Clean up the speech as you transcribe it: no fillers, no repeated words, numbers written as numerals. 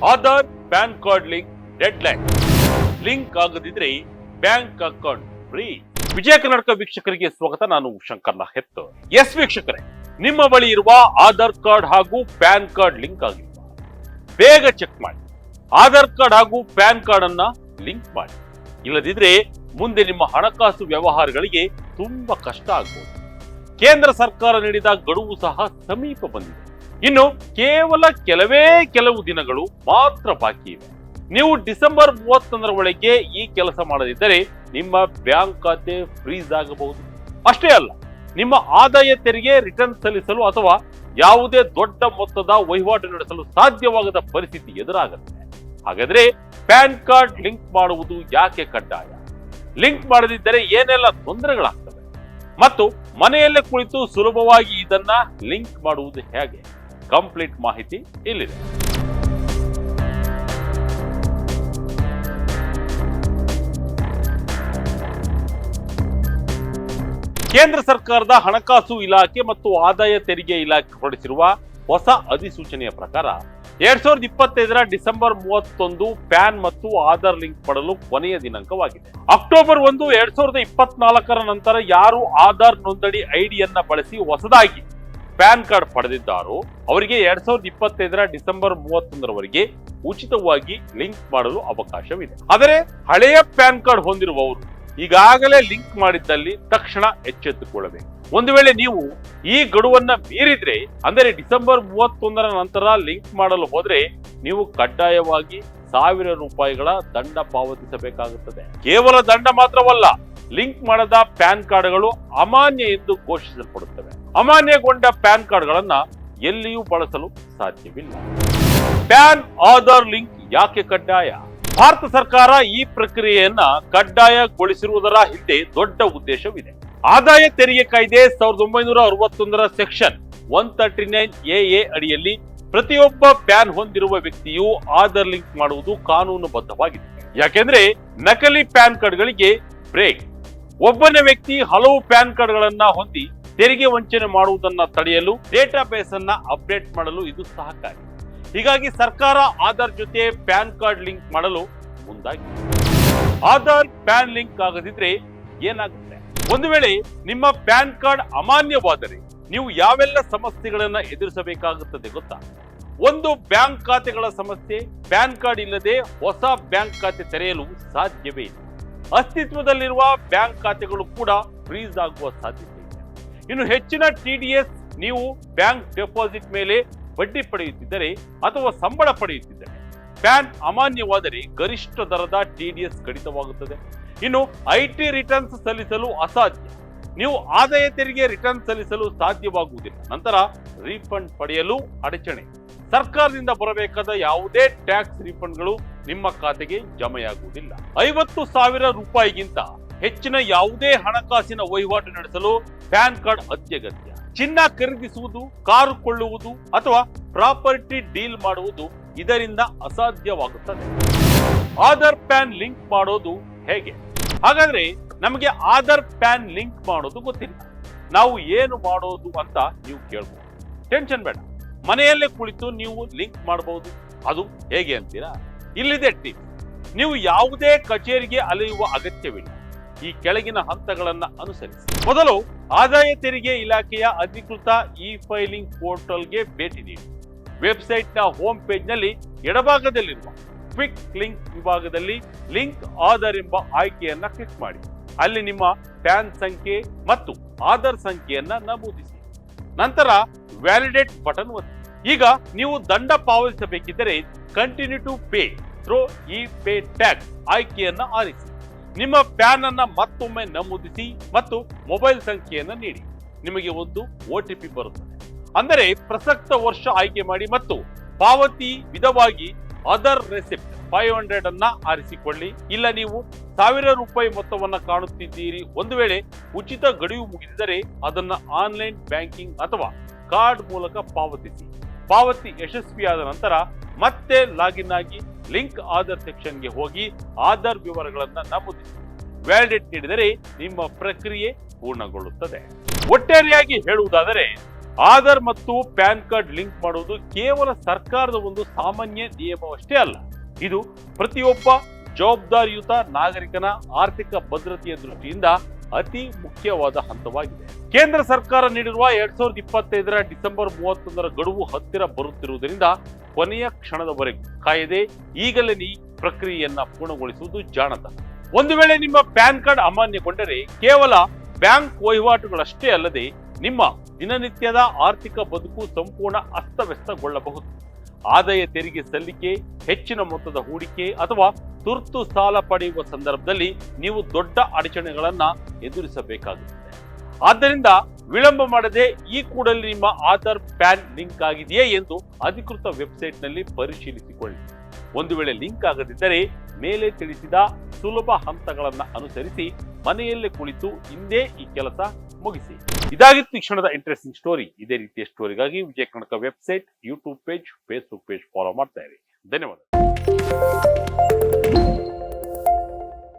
Aadhaar PAN card link deadline. Link ಆಗದಿದ್ರೆ bank account free. Vijaya Karnataka ವೀಕ್ಷಕರಿಗೆ ಸ್ವಾಗತ. ನಾನು ಶಂಕರ್ನ ಹೆತ್ತು. ಎಸ್ ವೀಕ್ಷಕರೇ, ನಿಮ್ಮ ಬಳಿ ಇರುವ ಆಧಾರ್ ಕಾರ್ಡ್ ಹಾಗೂ ಪ್ಯಾನ್ ಕಾರ್ಡ್ ಲಿಂಕ್ ಆಗಿಲ್ಲ, ಬೇಗ ಚೆಕ್ ಮಾಡಿ. ಆಧಾರ್ ಕಾರ್ಡ್ ಹಾಗೂ ಪ್ಯಾನ್ ಕಾರ್ಡ್ ಅನ್ನ ಲಿಂಕ್ ಮಾಡಿ. ಇಲ್ಲದಿದ್ರೆ ಮುಂದೆ ನಿಮ್ಮ ಹಣಕಾಸು ವ್ಯವಹಾರಗಳಿಗೆ ತುಂಬಾ ಕಷ್ಟ ಆಗಬಹುದು. ಕೇಂದ್ರ ಸರ್ಕಾರ ನೀಡಿದ ಗಡುವು ಸಹ ಸಮೀಪ ಬಂದಿದೆ. ಇನ್ನು ಕೇವಲ ಕೆಲವು ದಿನಗಳು ಮಾತ್ರ ಬಾಕಿ ಇವೆ. ನೀವು ಡಿಸೆಂಬರ್ 31 ಒಳಗೆ ಈ ಕೆಲಸ ಮಾಡದಿದ್ದರೆ ನಿಮ್ಮ ಬ್ಯಾಂಕ್ ಖಾತೆ ಫ್ರೀಸ್ ಆಗಬಹುದು. ಅಷ್ಟೇ ಅಲ್ಲ, ನಿಮ್ಮ ಆದಾಯ ತೆರಿಗೆ ರಿಟರ್ನ್ ಸಲ್ಲಿಸಲು ಅಥವಾ ಯಾವುದೇ ದೊಡ್ಡ ಮೊತ್ತದ ವಹಿವಾಟು ನಡೆಸಲು ಸಾಧ್ಯವಾಗದ ಪರಿಸ್ಥಿತಿ ಎದುರಾಗುತ್ತೆ. ಹಾಗಾದ್ರೆ ಪ್ಯಾನ್ ಕಾರ್ಡ್ ಲಿಂಕ್ ಮಾಡುವುದು ಯಾಕೆ ಕಡ್ಡಾಯ? ಲಿಂಕ್ ಮಾಡದಿದ್ದರೆ ಏನೆಲ್ಲ ತೊಂದರೆಗಳಾಗ್ತವೆ ಮತ್ತು ಮನೆಯಲ್ಲೇ ಕುಳಿತು ಸುಲಭವಾಗಿ ಇದನ್ನ ಲಿಂಕ್ ಮಾಡುವುದು ಹೇಗೆ? ಕಂಪ್ಲೀಟ್ ಮಾಹಿತಿ ಇಲ್ಲಿದೆ. ಕೇಂದ್ರ ಸರ್ಕಾರದ ಹಣಕಾಸು ಇಲಾಖೆ ಮತ್ತು ಆದಾಯ ತೆರಿಗೆ ಇಲಾಖೆ ಹೊರಡಿಸಿರುವ ಹೊಸ ಅಧಿಸೂಚನೆಯ ಪ್ರಕಾರ 2025 ಡಿಸೆಂಬರ್ 31 ಪ್ಯಾನ್ ಮತ್ತು ಆಧಾರ್ ಲಿಂಕ್ ಮಾಡಲು ಕೊನೆಯ ದಿನಾಂಕವಾಗಿದೆ. ಅಕ್ಟೋಬರ್ 1, 2024 ನಂತರ ಯಾರು ಆಧಾರ್ ನೋಂದಣಿ ಐಡಿಯನ್ನ ಬಳಸಿ ಹೊಸದಾಗಿ ಪ್ಯಾನ್ ಕಾರ್ಡ್ ಪಡೆದಿದ್ದಾರೋ ಅವರಿಗೆ 2025 ಡಿಸೆಂಬರ್ 31 ಉಚಿತವಾಗಿ ಲಿಂಕ್ ಮಾಡಲು ಅವಕಾಶವಿದೆ. ಆದರೆ ಹಳೆಯ ಪ್ಯಾನ್ ಕಾರ್ಡ್ ಹೊಂದಿರುವವರು ಈಗಾಗಲೇ ಲಿಂಕ್ ಮಾಡಿದ್ದಲ್ಲಿ ತಕ್ಷಣ ಎಚ್ಚೆತ್ತುಕೊಳ್ಳಬೇಕು. ಒಂದು ವೇಳೆ ನೀವು ಈ ಗಡುವನ್ನ ಮೀರಿದ್ರೆ, ಅಂದರೆ ಡಿಸೆಂಬರ್ 31 ನಂತರ ಲಿಂಕ್ ಮಾಡಲು ಹೋದ್ರೆ ನೀವು ಕಡ್ಡಾಯವಾಗಿ ₹1000 ದಂಡ ಪಾವತಿಸಬೇಕಾಗುತ್ತದೆ. ಕೇವಲ ದಂಡ ಮಾತ್ರವಲ್ಲ, ಲಿಂಕ್ ಮಾಡದ ಪ್ಯಾನ್ ಕಾರ್ಡ್ಗಳು ಅಮಾನ್ಯ ಎಂದು ಘೋಷಿಸಲ್ಪಡುತ್ತವೆ. ಅಮಾನ್ಯಗೊಂಡ ಪ್ಯಾನ್ ಕಾರ್ಡ್ಗಳನ್ನ ಎಲ್ಲಿಯೂ ಬಳಸಲು ಸಾಧ್ಯವಿಲ್ಲ. ಪ್ಯಾನ್ ಆಧಾರ್ ಲಿಂಕ್ ಯಾಕೆ ಕಡ್ಡಾಯ? ಭಾರತ ಸರ್ಕಾರ ಈ ಪ್ರಕ್ರಿಯೆಯನ್ನ ಕಡ್ಡಾಯಗೊಳಿಸಿರುವುದರ ಹಿಂದೆ ದೊಡ್ಡ ಉದ್ದೇಶವಿದೆ. ಆದಾಯ ತೆರಿಗೆ ಕಾಯ್ದೆ 1961 ಸೆಕ್ಷನ್ 139AA ಅಡಿಯಲ್ಲಿ ಪ್ರತಿಯೊಬ್ಬ ಪ್ಯಾನ್ ಹೊಂದಿರುವ ವ್ಯಕ್ತಿಯು ಆಧಾರ್ ಲಿಂಕ್ ಮಾಡುವುದು ಕಾನೂನುಬದ್ಧವಾಗಿದೆ. ಯಾಕೆಂದ್ರೆ ನಕಲಿ ಪ್ಯಾನ್ ಕಾರ್ಡ್ಗಳಿಗೆ ಬ್ರೇಕ್. ಒಬ್ಬನೇ ವ್ಯಕ್ತಿ ಹಲವು ಪ್ಯಾನ್ ಕಾರ್ಡ್ಗಳನ್ನ ಹೊಂದಿ ತೆರಿಗೆ ವಂಚನೆ ಮಾಡುವುದನ್ನ ತಡೆಯಲು ಡೇಟಾಬೇಸ್ ಅನ್ನ ಅಪ್ಡೇಟ್ ಮಾಡಲು ಇದು ಸಹಕಾರಿ. ಹೀಗಾಗಿ ಸರ್ಕಾರ ಆಧಾರ್ ಜೊತೆ ಪ್ಯಾನ್ ಕಾರ್ಡ್ ಲಿಂಕ್ ಮಾಡಲು ಮುಂದಾಗಿದೆ. ಆಧಾರ್ ಪ್ಯಾನ್ ಲಿಂಕ್ ಆಗದಿದ್ರೆ ಏನಾಗುತ್ತೆ? ಒಂದು ವೇಳೆ ನಿಮ್ಮ ಪ್ಯಾನ್ ಕಾರ್ಡ್ ಅಮಾನ್ಯವಾದರೆ ನೀವು ಯಾವೆಲ್ಲ ಸಮಸ್ಯೆಗಳನ್ನ ಎದುರಿಸಬೇಕಾಗುತ್ತದೆ ಗೊತ್ತಾ? ಒಂದು, ಬ್ಯಾಂಕ್ ಖಾತೆಗಳ ಸಮಸ್ಯೆ. ಪ್ಯಾನ್ ಕಾರ್ಡ್ ಇಲ್ಲದೆ ಹೊಸ ಬ್ಯಾಂಕ್ ಖಾತೆ ತೆರೆಯಲು ಸಾಧ್ಯವೇ ಇಲ್ಲ. ಅಸ್ತಿತ್ವದಲ್ಲಿರುವ ಬ್ಯಾಂಕ್ ಖಾತೆಗಳು ಕೂಡ ಫ್ರೀಸ್ ಆಗುವ ಸಾಧ್ಯತೆ ಇದೆ. ಇನ್ನು ಹೆಚ್ಚಿನ TDS, ನೀವು ಬ್ಯಾಂಕ್ ಡೆಪಾಸಿಟ್ ಮೇಲೆ ಬಡ್ಡಿ ಪಡೆಯುತ್ತಿದ್ದರೆ ಅಥವಾ ಸಂಬಳ ಪಡೆಯುತ್ತಿದ್ದರೆ ಪ್ಯಾನ್ ಅಮಾನ್ಯವಾದರೆ ಗರಿಷ್ಠ ದರದ TDS ಕಡಿತವಾಗುತ್ತದೆ. ಇನ್ನು IT ರಿಟರ್ನ್ಸ್ ಸಲ್ಲಿಸಲು ಅಸಾಧ್ಯ. ನೀವು ಆದಾಯ ತೆರಿಗೆ ರಿಟರ್ನ್ ಸಲ್ಲಿಸಲು ಸಾಧ್ಯವಾಗುವುದಿಲ್ಲ. ನಂತರ ರೀಫಂಡ್ ಪಡೆಯಲು ಅಡಚಣೆ. ಸರ್ಕಾರದಿಂದ ಬರಬೇಕಾದ ಯಾವುದೇ ಟ್ಯಾಕ್ಸ್ ರೀಫಂಡ್ಗಳು ನಿಮ್ಮ ಖಾತೆಗೆ ಜಮೆಯಾಗುವುದಿಲ್ಲ. ₹50,000ಗಿಂತ ಹೆಚ್ಚಿನ ಯಾವುದೇ ಹಣಕಾಸಿನ ವಹಿವಾಟು ನಡೆಸಲು ಪ್ಯಾನ್ ಕಾರ್ಡ್ ಅತ್ಯಗತ್ಯ. ಚಿನ್ನ ಖರೀದಿಸುವುದು, ಕಾರು ಕೊಳ್ಳುವುದು ಅಥವಾ ಪ್ರಾಪರ್ಟಿ ಡೀಲ್ ಮಾಡುವುದು ಇದರಿಂದ ಅಸಾಧ್ಯವಾಗುತ್ತದೆ. ಆಧಾರ್ ಪ್ಯಾನ್ ಲಿಂಕ್ ಮಾಡೋದು ಹೇಗೆ? ಹಾಗಾದ್ರೆ ನಮಗೆ ಆಧಾರ್ ಪ್ಯಾನ್ ಲಿಂಕ್ ಮಾಡೋದು ಗೊತ್ತಿಲ್ಲ, ನಾವು ಏನು ಮಾಡೋದು ಅಂತ ನೀವು ಕೇಳಬಹುದು. ಟೆನ್ಷನ್ ಬೇಡ, ಮನೆಯಲ್ಲೇ ಕುಳಿತು ನೀವು ಲಿಂಕ್ ಮಾಡಬಹುದು. ಅದು ಹೇಗೆ ಅಂತೀರಾ? ಇಲ್ಲಿದೆ ಟಿಪ್. ನೀವು ಯಾವುದೇ ಕಚೇರಿಗೆ ಅಲೆಯುವ ಅಗತ್ಯವಿಲ್ಲ. ಈ ಕೆಳಗಿನ ಹಂತಗಳನ್ನ ಅನುಸರಿಸಿ. ಮೊದಲು, ಆದಾಯ ತೆರಿಗೆ ಇಲಾಖೆಯ ಅಧಿಕೃತ ಇ-ಫೈಲಿಂಗ್ ಪೋರ್ಟಲ್ಗೆ ಭೇಟಿ ನೀಡಿ. ವೆಬ್ಸೈಟ್ ನ ಹೋಮ್ ಪೇಜ್ ನಲ್ಲಿ ಎಡಭಾಗದಲ್ಲಿರುವ ಕ್ವಿಕ್ ಲಿಂಕ್ ವಿಭಾಗದಲ್ಲಿ ಲಿಂಕ್ ಆಧಾರ್ ಎಂಬ ಆಯ್ಕೆಯನ್ನ ಕ್ಲಿಕ್ ಮಾಡಿ. ಅಲ್ಲಿ ನಿಮ್ಮ ಪ್ಯಾನ್ ಸಂಖ್ಯೆ ಮತ್ತು ಆಧಾರ್ ಸಂಖ್ಯೆಯನ್ನ ನಮೂದಿಸಿ. ನಂತರ ವ್ಯಾಲಿಡೇಟ್ ಬಟನ್ ಒತ್ತಿ. ಈಗ ನೀವು ದಂಡ ಪಾವತಿಸಬೇಕಿದ್ದರೆ continue to pay through e pay tax ಆಯ್ಕೆಯನ್ನ ಆರಿಸಿ. ನಿಮ್ಮ ಪ್ಯಾನ್ ಅನ್ನ ಮತ್ತೊಮ್ಮೆ ನಮೂದಿಸಿ ಮತ್ತು ಮೊಬೈಲ್ ಸಂಖ್ಯೆಯನ್ನ ನೀಡಿ. ನಿಮಗೆ ಒಂದು OTP ಬರುತ್ತದೆ. ಅಂದರೆ ಪ್ರಸಕ್ತ ವರ್ಷ ಆಯ್ಕೆ ಮಾಡಿ ಮತ್ತು ಪಾವತಿ ವಿಧವಾಗಿ ಅದರ್ ರೆಸಿಪ್ಟ್ 500 ಅನ್ನ ಆರಿಸಿಕೊಳ್ಳಿ. ಇಲ್ಲ ನೀವು ₹1000 ಮೊತ್ತವನ್ನ ಕಾಣುತ್ತಿದ್ದೀರಿ. ಒಂದು ವೇಳೆ ಉಚಿತ ಗಡುವು ಮುಗಿದಿದ್ದರೆ ಅದನ್ನ ಆನ್ಲೈನ್ ಬ್ಯಾಂಕಿಂಗ್ ಅಥವಾ ಕಾರ್ಡ್ ಮೂಲಕ ಪಾವತಿಸಿ. ಪಾವತಿ ಯಶಸ್ವಿಯಾದ ನಂತರ ಮತ್ತೆ ಲಾಗಿನ್ ಆಗಿ ಲಿಂಕ್ ಆಧಾರ್ ಸೆಕ್ಷನ್ಗೆ ಹೋಗಿ ಆಧಾರ್ ವಿವರಗಳನ್ನ ನಮೂದಿಸಿ. ವ್ಯಾಲಿಡೇಟ್ ನೀಡಿದರೆ ನಿಮ್ಮ ಪ್ರಕ್ರಿಯೆ ಪೂರ್ಣಗೊಳ್ಳುತ್ತದೆ. ಒಟ್ಟಾರೆಯಾಗಿ ಹೇಳುವುದಾದರೆ ಆಧಾರ್ ಮತ್ತು ಪ್ಯಾನ್ ಕಾರ್ಡ್ ಲಿಂಕ್ ಮಾಡುವುದು ಕೇವಲ ಸರ್ಕಾರದ ಒಂದು ಸಾಮಾನ್ಯ ನಿಯಮವಷ್ಟೇ ಅಲ್ಲ, ಇದು ಪ್ರತಿಯೊಬ್ಬ ಜವಾಬ್ದಾರಿಯುತ ನಾಗರಿಕನ ಆರ್ಥಿಕ ಭದ್ರತೆಯ ದೃಷ್ಟಿಯಿಂದ ಅತಿ ಮುಖ್ಯವಾದ ಹಂತವಾಗಿದೆ. ಕೇಂದ್ರ ಸರ್ಕಾರ ನೀಡಿರುವ 2025ರ ಡಿಸೆಂಬರ್ 31ರ ಗಡುವು ಹತ್ತಿರ ಬರುತ್ತಿರುವುದರಿಂದ ಕೊನೆಯ ಕ್ಷಣದವರೆಗೂ ಕಾಯದೆ ಈಗಲೇ ಈ ಪ್ರಕ್ರಿಯೆಯನ್ನ ಪೂರ್ಣಗೊಳಿಸುವುದು ಜಾಣತನ. ಒಂದು ವೇಳೆ ನಿಮ್ಮ ಪ್ಯಾನ್ ಕಾರ್ಡ್ ಅಮಾನ್ಯಗೊಂಡರೆ ಕೇವಲ ಬ್ಯಾಂಕ್ ವಹಿವಾಟುಗಳಷ್ಟೇ ಅಲ್ಲದೆ ನಿಮ್ಮ ದಿನನಿತ್ಯದ ಆರ್ಥಿಕ ಬದುಕು ಸಂಪೂರ್ಣ ಅಸ್ತವ್ಯಸ್ತಗೊಳ್ಳಬಹುದು. ಆದಾಯ ತೆರಿಗೆ ಸಲ್ಲಿಕೆ, ಹೆಚ್ಚಿನ ಮೊತ್ತದ ಹೂಡಿಕೆ ಅಥವಾ ತುರ್ತು ಸಾಲ ಪಡೆಯುವ ಸಂದರ್ಭದಲ್ಲಿ ನೀವು ದೊಡ್ಡ ಅಡಚಣೆಗಳನ್ನ ಎದುರಿಸಬೇಕಾಗುತ್ತದೆ. ಆದ್ದರಿಂದ ವಿಳಂಬ ಮಾಡದೆ ಈ ಕೂಡಲೇ ನಿಮ್ಮ ಆಧಾರ್ ಪ್ಯಾನ್ ಲಿಂಕ್ ಆಗಿದೆಯೇ ಎಂದು ಅಧಿಕೃತ ವೆಬ್ಸೈಟ್ನಲ್ಲಿ ಪರಿಶೀಲಿಸಿಕೊಳ್ಳಿ. ಒಂದು ವೇಳೆ ಲಿಂಕ್ ಆಗದಿದ್ದರೆ ಮೇಲೆ ತಿಳಿಸಿದ ಸುಲಭ ಹಂತಗಳನ್ನು ಅನುಸರಿಸಿ ಮನೆಯಲ್ಲೇ ಕುಳಿತು ಇಂದೇ ಈ ಕೆಲಸ ಮುಗಿಸಿ. ಇದಾಗಿತ್ತು ಈ ಕ್ಷಣದ ಇಂಟ್ರೆಸ್ಟಿಂಗ್ ಸ್ಟೋರಿ. ಇದೇ ರೀತಿಯ ಸ್ಟೋರಿಗಾಗಿ Vijaya Karnataka website, YouTube page, Facebook page follow ಮಾಡ್ತಾ ಇರಿ. ಧನ್ಯವಾದ.